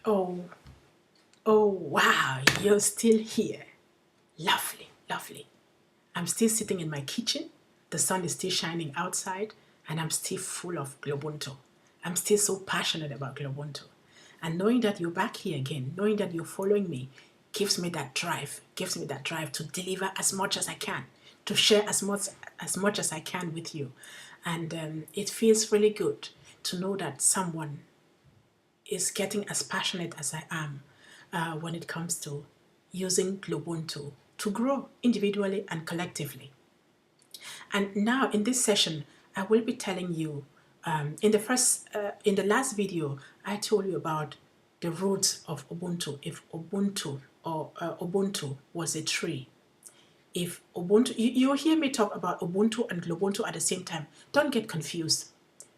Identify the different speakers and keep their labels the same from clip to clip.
Speaker 1: Oh, oh, wow, you're still here. Lovely, lovely. I'm still sitting in my kitchen. The sun is still shining outside, and I'm still full of GloBUNTU. I'm still so passionate about GloBUNTU. And knowing that you're back here again, knowing that you're following me, gives me that drive to deliver as much as I can, to share as much as I can with you. And it feels really good to know that someone is getting as passionate as I am when it comes to using GloBUNTU to grow individually and collectively. And now in this session, I will be telling you, in the last video, I told you about the roots of Ubuntu. If Ubuntu was a tree, if Ubuntu, you hear me talk about Ubuntu and GloBUNTU at the same time. Don't get confused.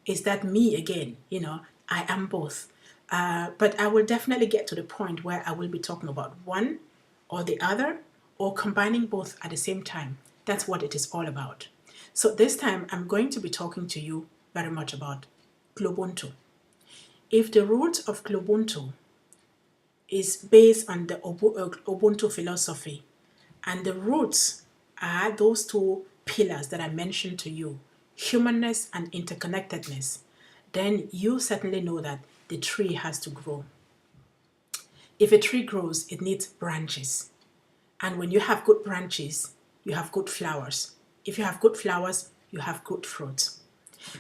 Speaker 1: Is that me again? I am both. But I will definitely get to the point where I will be talking about one or the other or combining both at the same time. That's what it is all about. So this time I'm going to be talking to you very much about GloBUNTU. If the root of GloBUNTU is based on the Ubuntu philosophy, and the roots are those two pillars that I mentioned to you, humanness and interconnectedness, then you certainly know that the tree has to grow. If a tree grows, it needs branches. And when you have good branches, you have good flowers. If you have good flowers, you have good fruit.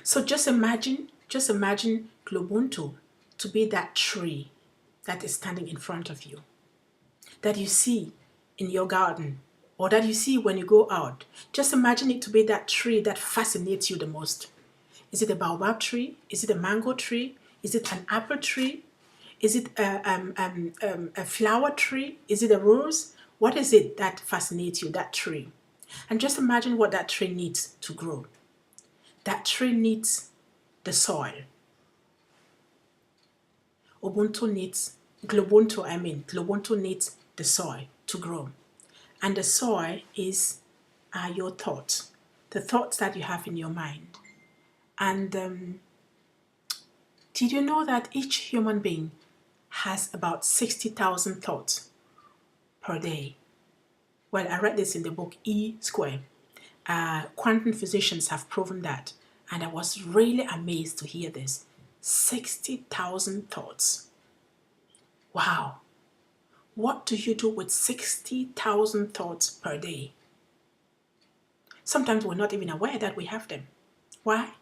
Speaker 1: So just imagine GloBUNTU to be that tree that is standing in front of you, that you see in your garden, or that you see when you go out. Just imagine it to be that tree that fascinates you the most. Is it a baobab tree? Is it a mango tree? Is it an apple tree? Is it a flower tree? Is it a rose? What is it that fascinates you, that tree? And just imagine what that tree needs to grow. That tree needs the soil. GloBUNTU needs the soil to grow. And the soil are your thoughts, the thoughts that you have in your mind. And did you know that each human being has about 60,000 thoughts per day? Well, I read this in the book E Square. Quantum physicians have proven that. And I was really amazed to hear this. 60,000 thoughts. Wow. What do you do with 60,000 thoughts per day? Sometimes we're not even aware that we have them. Why?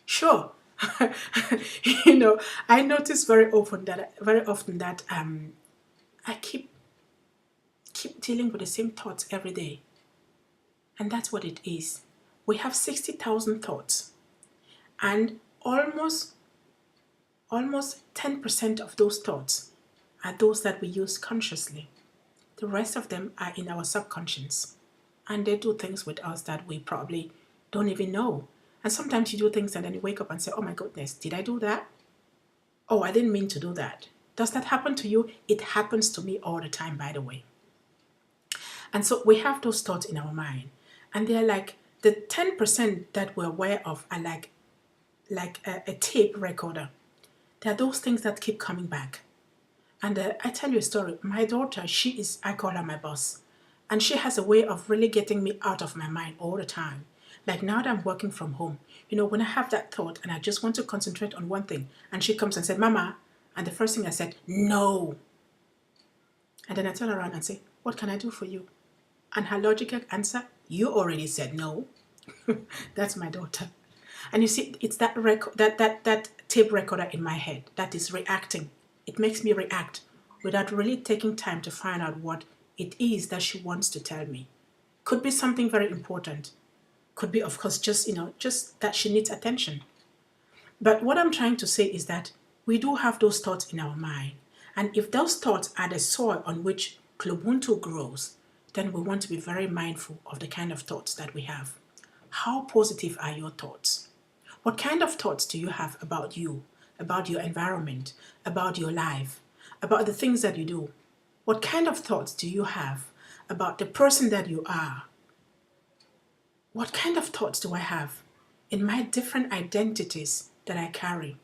Speaker 1: Sure. I notice very often that I keep dealing with the same thoughts every day. And that's what it is. We have 60,000 thoughts. And almost 10% of those thoughts are those that we use consciously. The rest of them are in our subconscious. And they do things with us that we probably don't even know. And sometimes you do things and then you wake up and say, oh my goodness, did I do that? Oh, I didn't mean to do that. Does that happen to you? It happens to me all the time, by the way. And so we have those thoughts in our mind. And they're like, the 10% that we're aware of are like a tape recorder. They're those things that keep coming back. And I tell you a story. My daughter, I call her my boss. And she has a way of really getting me out of my mind all the time. Like now that I'm working from home, when I have that thought and I just want to concentrate on one thing, and she comes and said, Mama, and the first thing I said, no. And then I turn around and say, what can I do for you? And her logical answer, you already said no. That's my daughter. And you see, it's that tape recorder in my head that is reacting. It makes me react without really taking time to find out what it is that she wants to tell me. Could be something very important. Could be, of course, just that she needs attention. But what I'm trying to say is that we do have those thoughts in our mind. And if those thoughts are the soil on which GloBUNTU grows, then we want to be very mindful of the kind of thoughts that we have. How positive are your thoughts? What kind of thoughts do you have about you, about your environment, about your life, about the things that you do? What kind of thoughts do you have about the person that you are? What kind of thoughts do I have in my different identities that I carry?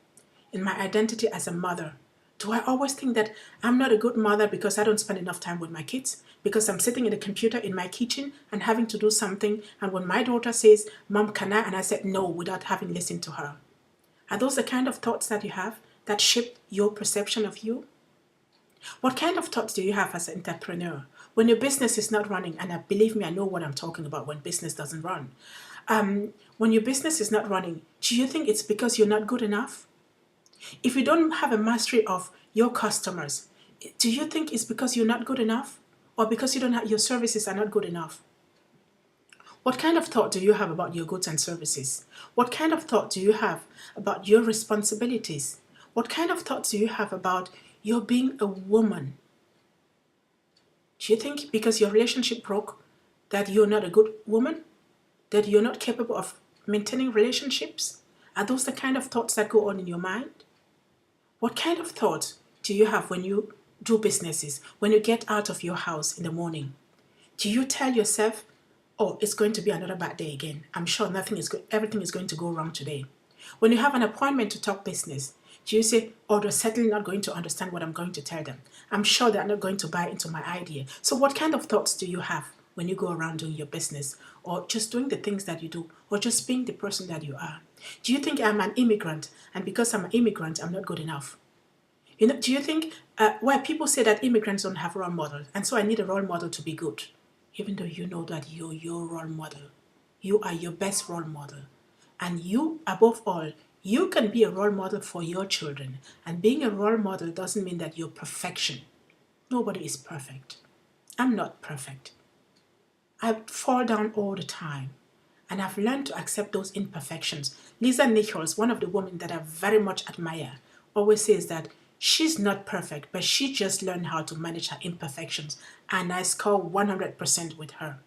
Speaker 1: In my identity as a mother, Do I always think that I'm not a good mother because I don't spend enough time with my kids? Because I'm sitting in the computer in my kitchen and having to do something, and when my daughter says, Mom, can I? And I said no without having listened to her. Are those the kind of thoughts that you have that shape your perception of you? What kind of thoughts do you have as an entrepreneur? When your business is not running, and believe me, I know what I'm talking about when business doesn't run. When your business is not running, do you think it's because you're not good enough? If you don't have a mastery of your customers, do you think it's because you're not good enough? Or because you don't have, your services are not good enough? What kind of thought do you have about your goods and services? What kind of thought do you have about your responsibilities? What kind of thoughts do you have about your being a woman? Do you think because your relationship broke that you're not a good woman? That you're not capable of maintaining relationships? Are those the kind of thoughts that go on in your mind? What kind of thought do you have when you do businesses, when you get out of your house in the morning? Do you tell yourself, oh, it's going to be another bad day again. I'm sure everything is going to go wrong today. When you have an appointment to talk business, do you say, oh, they're certainly not going to understand what I'm going to tell them. I'm sure they're not going to buy into my idea. So what kind of thoughts do you have when you go around doing your business, or just doing the things that you do, or just being the person that you are? Do you think I'm an immigrant, and because I'm an immigrant, I'm not good enough? Do you think where people say that immigrants don't have role models, and so I need a role model to be good, even though you know that you're your role model. You are your best role model. And you, above all, you can be a role model for your children. And being a role model doesn't mean that you're perfection. Nobody is perfect. I'm not perfect. I fall down all the time. And I've learned to accept those imperfections. Lisa Nichols, one of the women that I very much admire, always says that she's not perfect, but she just learned how to manage her imperfections. And I score 100% with her.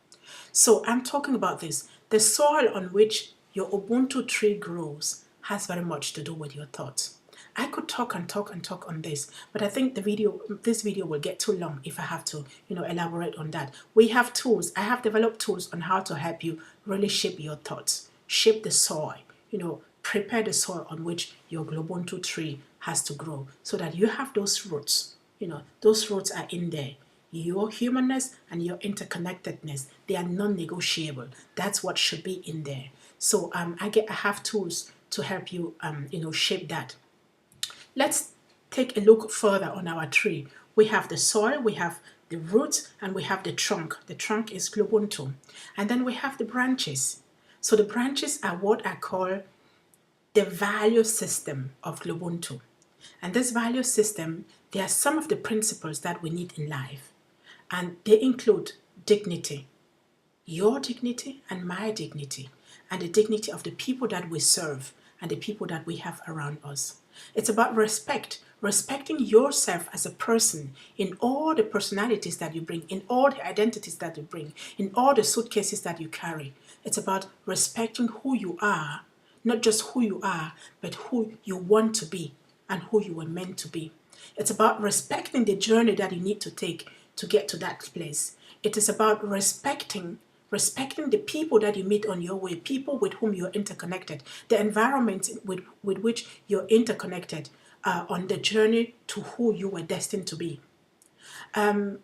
Speaker 1: So I'm talking about this. The soil on which your Ubuntu tree grows has very much to do with your thoughts. I could talk and talk and talk on this, but I think this video will get too long if I have to, elaborate on that. We have tools. I have developed tools on how to help you really shape your thoughts, shape the soil, prepare the soil on which your GloBUNTU tree has to grow so that you have those roots. Those roots are in there. Your humanness and your interconnectedness, they are non-negotiable. That's what should be in there. So I have tools to help you, shape that. Let's take a look further on our tree. We have the soil, we have the roots, and we have the trunk. The trunk is GloBUNTU. And then we have the branches. So the branches are what I call the value system of GloBUNTU. And this value system, there are some of the principles that we need in life. And they include dignity, your dignity and my dignity, and the dignity of the people that we serve and the people that we have around us. It's about respect, respecting yourself as a person in all the personalities that you bring, in all the identities that you bring, in all the suitcases that you carry. It's about respecting who you are, not just who you are, but who you want to be and who you were meant to be. It's about respecting the journey that you need to take to get to that place. It is about respecting the people that you meet on your way, people with whom you're interconnected, the environment with which you're interconnected on the journey to who you were destined to be. One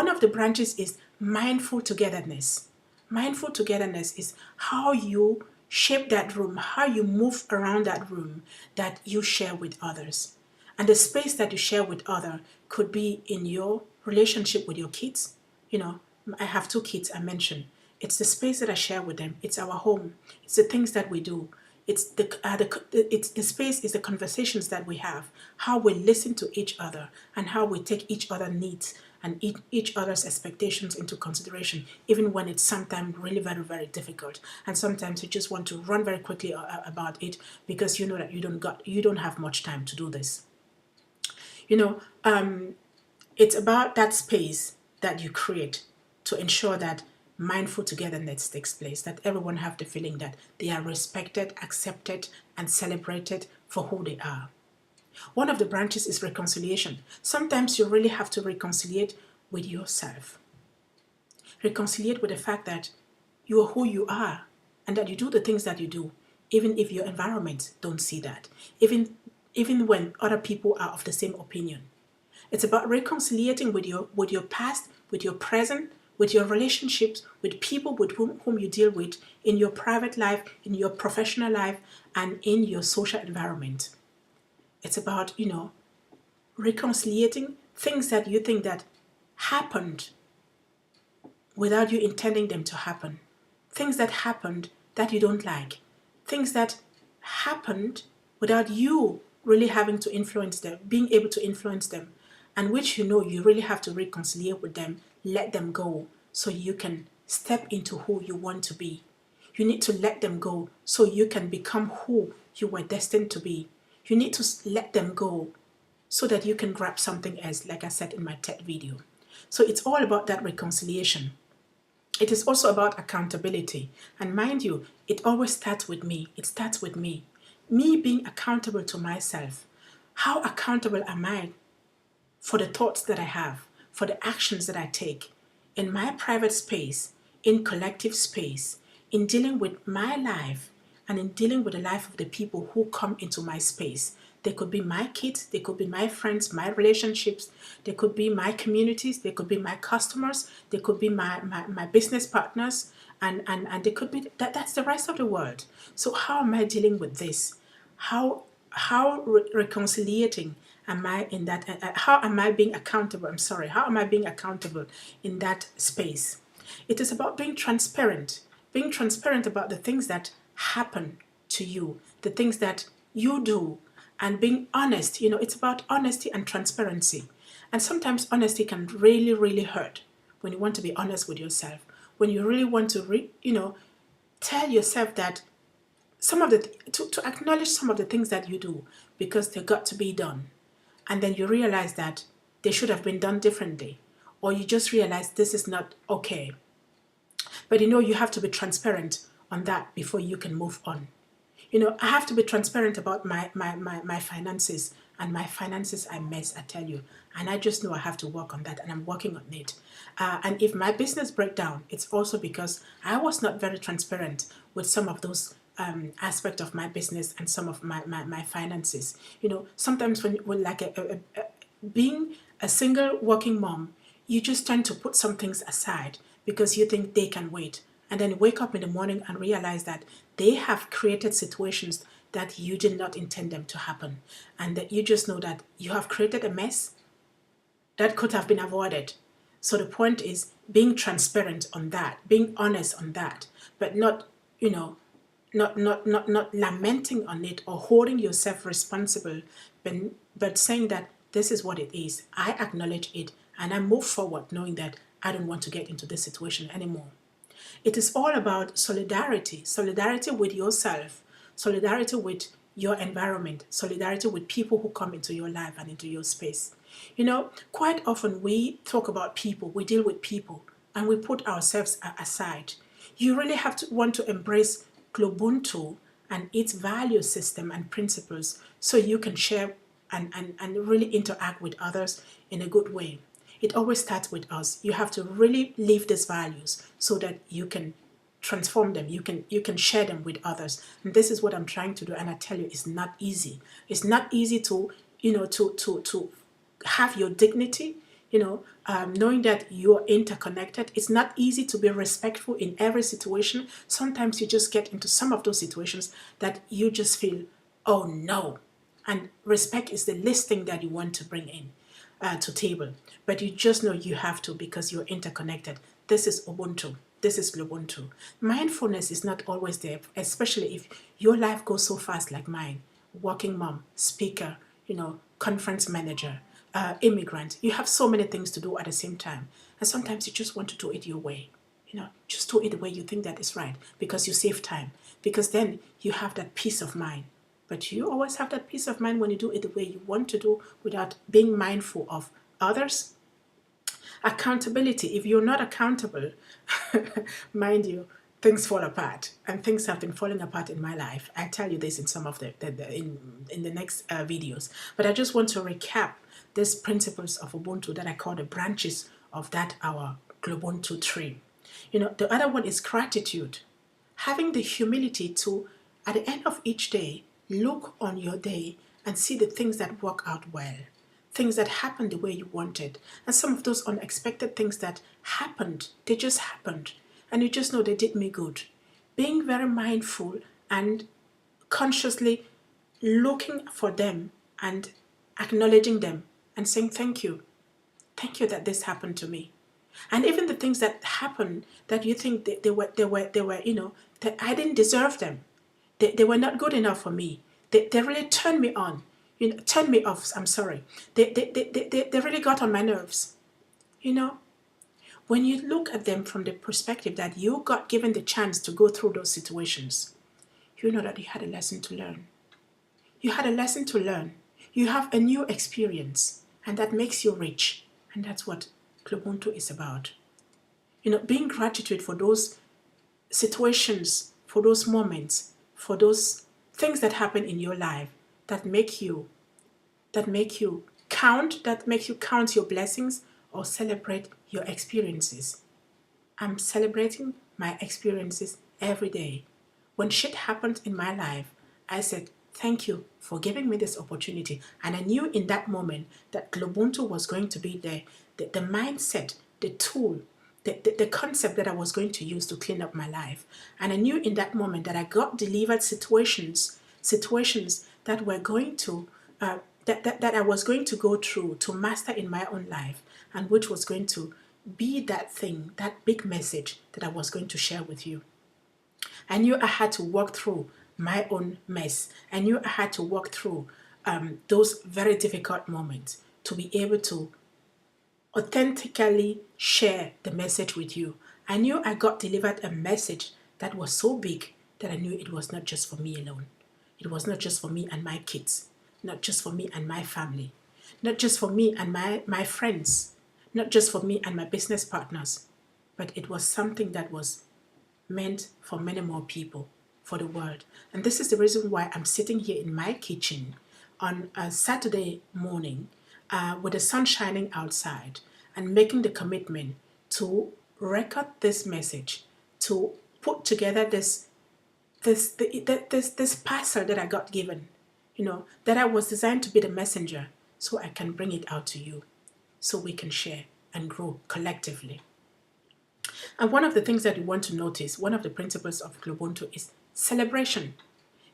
Speaker 1: of the branches is mindful togetherness. Mindful togetherness is how you shape that room, how you move around that room that you share with others. And the space that you share with others could be in your relationship with your kids. I have 2 kids I mentioned. It's the space that I share with them. It's our home. It's the things that we do. It's the space is the conversations that we have, how we listen to each other and how we take each other's needs and each other's expectations into consideration, even when it's sometimes really very, very difficult. And sometimes you just want to run very quickly about it because you know that you don't have much time to do this. It's about that space that you create to ensure that mindful togetherness takes place, that everyone have the feeling that they are respected, accepted, and celebrated for who they are. One of the branches is reconciliation. Sometimes you really have to reconciliate with yourself. Reconciliate with the fact that you are who you are and that you do the things that you do, even if your environment don't see that. Even even when other people are of the same opinion. It's about reconciliating with your past, with your present, with your relationships, with people with whom you deal with in your private life, in your professional life, and in your social environment. It's about, reconciliating things that you think that happened without you intending them to happen. Things that happened that you don't like. Things that happened without you really having to influence them, being able to influence them, and which you really have to reconcile with them, let them go so you can step into who you want to be. You need to let them go so you can become who you were destined to be. You need to let them go so that you can grab something else, like I said in my TED video. So it's all about that reconciliation. It is also about accountability. And mind you, it always starts with me. It starts with me. Me being accountable to myself. How accountable am I for the thoughts that I have, for the actions that I take in my private space, in collective space, in dealing with my life, and in dealing with the life of the people who come into my space. They could be my kids, they could be my friends, my relationships, they could be my communities, they could be my customers, they could be my business partners, and they could be that's the rest of the world. So how am I dealing with this? How reconciliating am I in that? How am I being accountable? I'm sorry. How am I being accountable in that space? It is about being transparent about the things that happen to you, the things that you do, and being honest. It's about honesty and transparency. And sometimes honesty can really, really hurt when you want to be honest with yourself. When you really want to, tell yourself that to acknowledge some of the things that you do because they got to be done. And then you realize that they should have been done differently. Or you just realize this is not okay. But you have to be transparent on that before you can move on. I have to be transparent about my finances, and my finances are a mess, I tell you. And I just know I have to work on that, and I'm working on it. And if my business breaks down, it's also because I was not very transparent with some of those aspect of my business and some of my finances. Sometimes when like being a single working mom, you just tend to put some things aside because you think they can wait. And then wake up in the morning and realize that they have created situations that you did not intend them to happen. And that you just know that you have created a mess that could have been avoided. So the point is being transparent on that, being honest on that, but not, not lamenting on it or holding yourself responsible, but saying that this is what it is. I acknowledge it and I move forward knowing that I don't want to get into this situation anymore. It is all about solidarity with yourself, solidarity with your environment, solidarity with people who come into your life and into your space. Quite often we talk about people, we deal with people, and we put ourselves aside. You really have to want to embrace GloBUNTU and its value system and principles so you can share and really interact with others in a good way. It always starts with us. You have to really live these values so that you can transform them. You can share them with others. And this is what I'm trying to do. And I tell you, it's not easy. It's not easy to, to have your dignity, knowing that you're interconnected. It's not easy to be respectful in every situation. Sometimes you just get into some of those situations that you just feel, oh no. And respect is the least thing that you want to bring in to table. But you just know you have to because you're interconnected. This is Ubuntu. This is GloBUNTU. Mindfulness is not always there, especially if your life goes so fast like mine. Working mom, speaker, conference manager, immigrant. You have so many things to do at the same time. And sometimes you just want to do it your way. Just do it the way you think that is right because you save time. Because then you have that peace of mind. But you always have that peace of mind when you do it the way you want to do without being mindful of others. Accountability. If you're not accountable, mind you, things fall apart. And things have been falling apart in my life. I'll tell you this in some of in the next videos. But I just want to recap these principles of Ubuntu that I call the branches of that our GloBUNTU tree. The other one is gratitude. Having the humility to, at the end of each day, look on your day and see the things that work out well, things that happened the way you wanted. And some of those unexpected things that happened, they just happened. And you just know they did me good. Being very mindful and consciously looking for them and acknowledging them and saying thank you. Thank you that this happened to me. And even the things that happened that you think they were, that I didn't deserve them. They were not good enough for me. They really turned me on. Turned me off, I'm sorry. They really got on my nerves. When you look at them from the perspective that you got given the chance to go through those situations, you know that you had a lesson to learn. You had a lesson to learn. You have a new experience, and that makes you rich. And that's what GloBUNTU is about. Being gratitude for those situations, for those moments, for those things that happen in your life that make you count your blessings or celebrate your experiences. I'm celebrating my experiences every day. When shit happened in my life, I said, thank you for giving me this opportunity. And I knew in that moment that GloBUNTU was going to be the mindset, the tool, the concept that I was going to use to clean up my life. And I knew in that moment that I got delivered situations that were going to, that I was going to go through to master in my own life, and which was going to be that thing, that big message that I was going to share with you. I knew I had to walk through my own mess. I knew I had to walk through those very difficult moments to be able to authentically share the message with you. I knew I got delivered a message that was so big that I knew it was not just for me alone. It was not just for me and my kids, not just for me and my family, not just for me and my friends, not just for me and my business partners, but it was something that was meant for many more people, for the world. And this is the reason why I'm sitting here in my kitchen on a Saturday morning with the sun shining outside and making the commitment to record this message, to put together this parcel that I got given, that I was designed to be the messenger so I can bring it out to you, so we can share and grow collectively. And one of the things that you want to notice, one of the principles of GloBUNTU is celebration.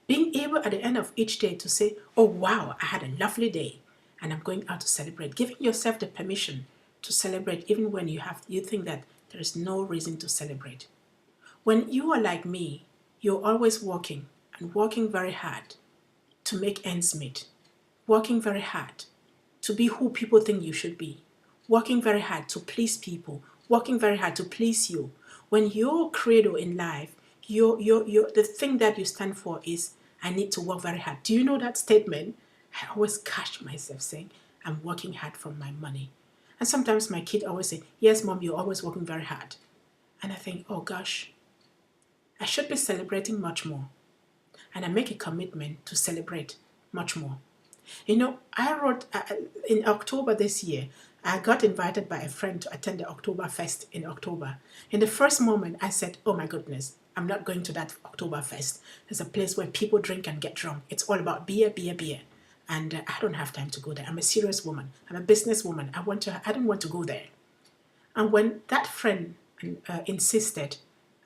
Speaker 1: Being able at the end of each day to say, oh wow, I had a lovely day and I'm going out to celebrate. Giving yourself the permission to celebrate even when you think that there is no reason to celebrate. When you are like me, you're always working and working very hard to make ends meet. Working very hard to be who people think you should be. Working very hard to please people. Working very hard to please you. When your credo in life, the thing that you stand for is, I need to work very hard. Do you know that statement? I always catch myself saying, I'm working hard for my money. And sometimes my kid always say, yes, mom, you're always working very hard. And I think, oh gosh, I should be celebrating much more. And I make a commitment to celebrate much more. I wrote in October this year, I got invited by a friend to attend the Oktoberfest in October. In the first moment, I said, oh my goodness, I'm not going to that Oktoberfest. There's a place where people drink and get drunk. It's all about beer, beer, beer. And I don't have time to go there. I'm a serious woman. I'm a business woman. I don't want to go there. And when that friend insisted,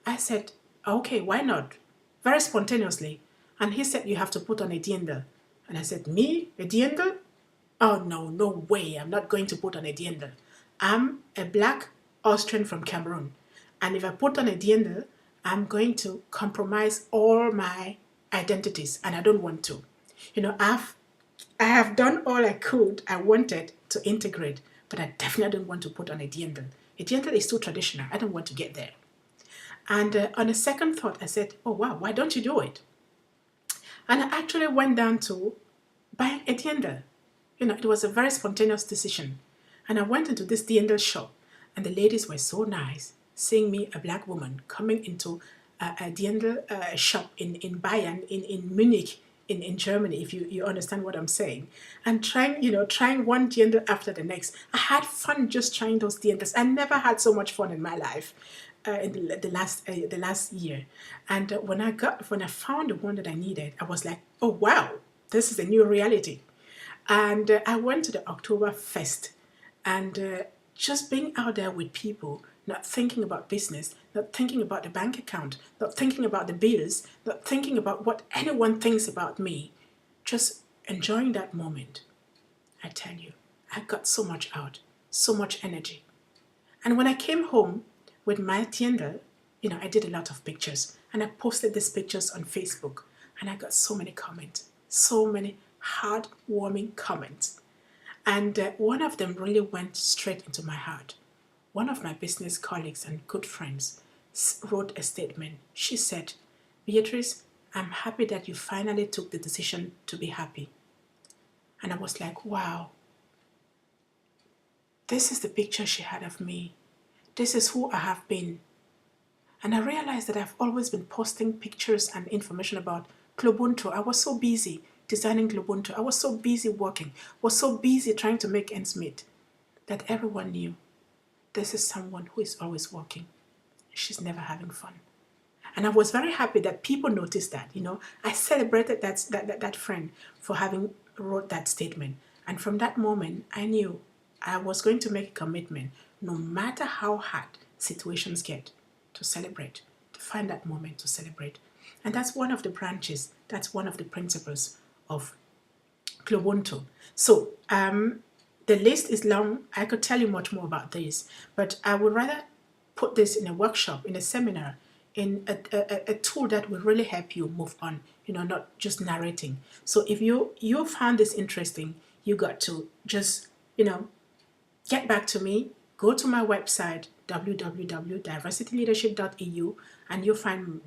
Speaker 1: I said, okay, why not? Very spontaneously. And he said, you have to put on a diendl. And I said, me? A diendl? Oh, no way. I'm not going to put on a diendl. I'm a black Austrian from Cameroon. And if I put on a diendl, I'm going to compromise all my identities. And I don't want to. I have done all I wanted to integrate. But I definitely don't want to put on a diendl. A diendl is too traditional. I don't want to get there. And on a second thought, I said, oh, wow, why don't you do it? And I actually went down to buying a diendl. It was a very spontaneous decision. And I went into this diendl shop, and the ladies were so nice, seeing me, a black woman, coming into a diendl shop in Bayern, in Munich, in Germany, if you understand what I'm saying, and trying one diendl after the next. I had fun just trying those diendls. I never had so much fun in my life. In the last year, and when I found the one that I needed, I was like, oh wow, This is a new reality. And I went to the October Fest, and just being out there with people, not thinking about business, not thinking about the bank account, not thinking about the bills, not thinking about what anyone thinks about me, just enjoying that moment. I tell you, I got so much out, so much energy. And when I came home with my tienda, I did a lot of pictures, and I posted these pictures on Facebook, and I got so many comments, so many heartwarming comments. And one of them really went straight into my heart. One of my business colleagues and good friends wrote a statement. She said, Beatrice, I'm happy that you finally took the decision to be happy. And I was like, wow, this is the picture she had of me. This is who I have been. And I realized that I've always been posting pictures and information about GloBUNTU. I was so busy designing GloBUNTU. I was so busy working, was so busy trying to make ends meet, that everyone knew this is someone who is always working. She's never having fun. And I was very happy that people noticed that. I celebrated that friend for having wrote that statement. And from that moment, I knew I was going to make a commitment, no matter how hard situations get, to celebrate, to find that moment to celebrate. And that's one of the branches, that's one of the principles of GloBUNTU. So the list is long. I could tell you much more about this, but I would rather put this in a workshop, in a seminar, in a tool that will really help you move on, not just narrating. So if you found this interesting, you got to just, get back to me. Go to my website, www.diversityleadership.eu, and you'll find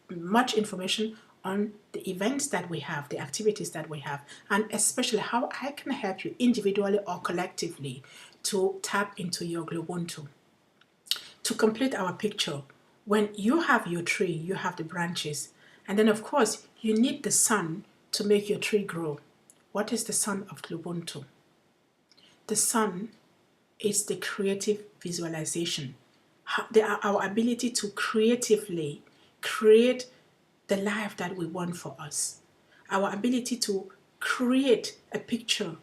Speaker 1: much information on the events that we have, the activities that we have, and especially how I can help you individually or collectively to tap into your GloBUNTU. To complete our picture, when you have your tree, you have the branches, and then of course you need the sun to make your tree grow. What is the sun of GloBUNTU? The sun is the creative visualization, our ability to creatively create the life that we want for us, our ability to create a picture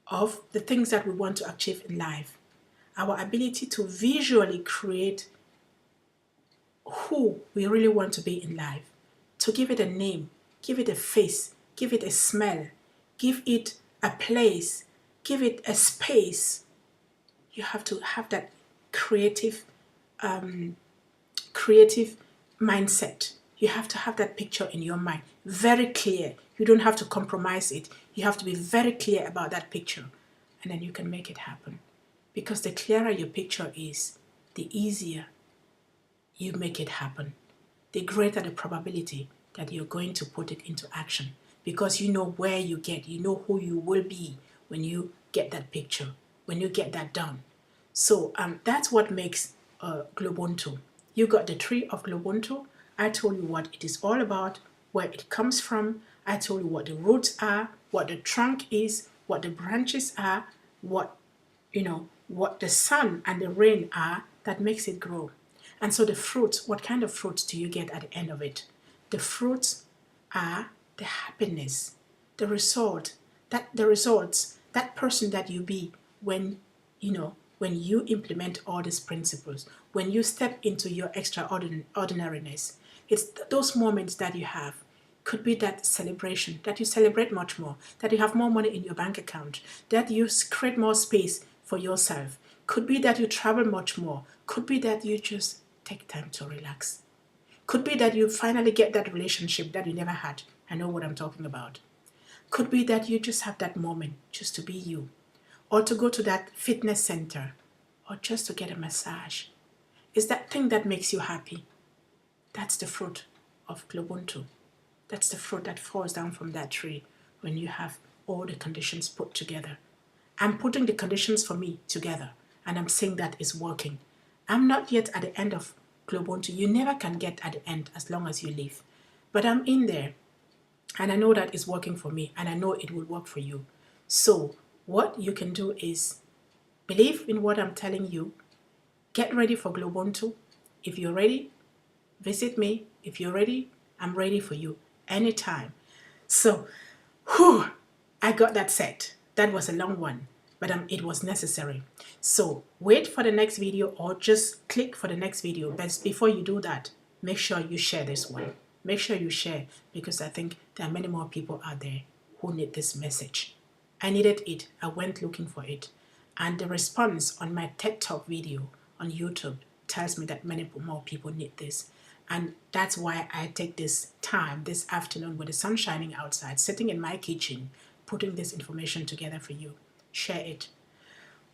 Speaker 1: of the things that we want to achieve in life, our ability to visually create who we really want to be in life, to give it a name, give it a face, give it a smell, give it a place, give it a space. You have to have that creative mindset. You have to have that picture in your mind, very clear. You don't have to compromise it. You have to be very clear about that picture, and then you can make it happen. Because the clearer your picture is, the easier you make it happen. The greater the probability that you're going to put it into action, because you know where you know who you will be when you get that picture, when you get that done. So that's what makes GloBUNTU. You got the tree of GloBUNTU. I told you what it is all about, where it comes from. I told you what the roots are, what the trunk is, what the branches are, what the sun and the rain are that makes it grow. And so the fruits, what kind of fruits do you get at the end of it? The fruits are the happiness, the results, that person that you be when you implement all these principles, when you step into your extraordinariness. It's those moments that you have. Could be that celebration, that you celebrate much more, that you have more money in your bank account, that you create more space for yourself. Could be that you travel much more. Could be that you just take time to relax. Could be that you finally get that relationship that you never had. I know what I'm talking about. Could be that you just have that moment just to be you, or to go to that fitness center, or just to get a massage. It's that thing that makes you happy. That's the fruit of GloBUNTU. That's the fruit that falls down from that tree when you have all the conditions put together. I'm putting the conditions for me together, and I'm saying that it's working. I'm not yet at the end of GloBUNTU. You never can get at the end as long as you live. But I'm in there, and I know that it's working for me, and I know it will work for you. So what you can do is believe in what I'm telling you. Get ready for GloBUNTU. If you're ready, visit me. If you're ready, I'm ready for you anytime. So Whew, I got that set. That was a long one, but it was necessary. So wait for the next video or just click for the next video. But before you do that, make sure you share this one. Make sure you share, because I think there are many more people out there who need this message. I needed it. I went looking for it. And the response on my TED Talk video on YouTube tells me that many more people need this. And that's why I take this time this afternoon with the sun shining outside, sitting in my kitchen, putting this information together for you. Share it.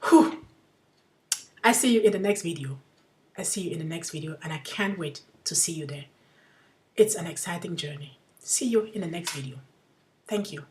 Speaker 1: Whew. I see you in the next video. I see you in the next video, and I can't wait to see you there. It's an exciting journey. See you in the next video. Thank you.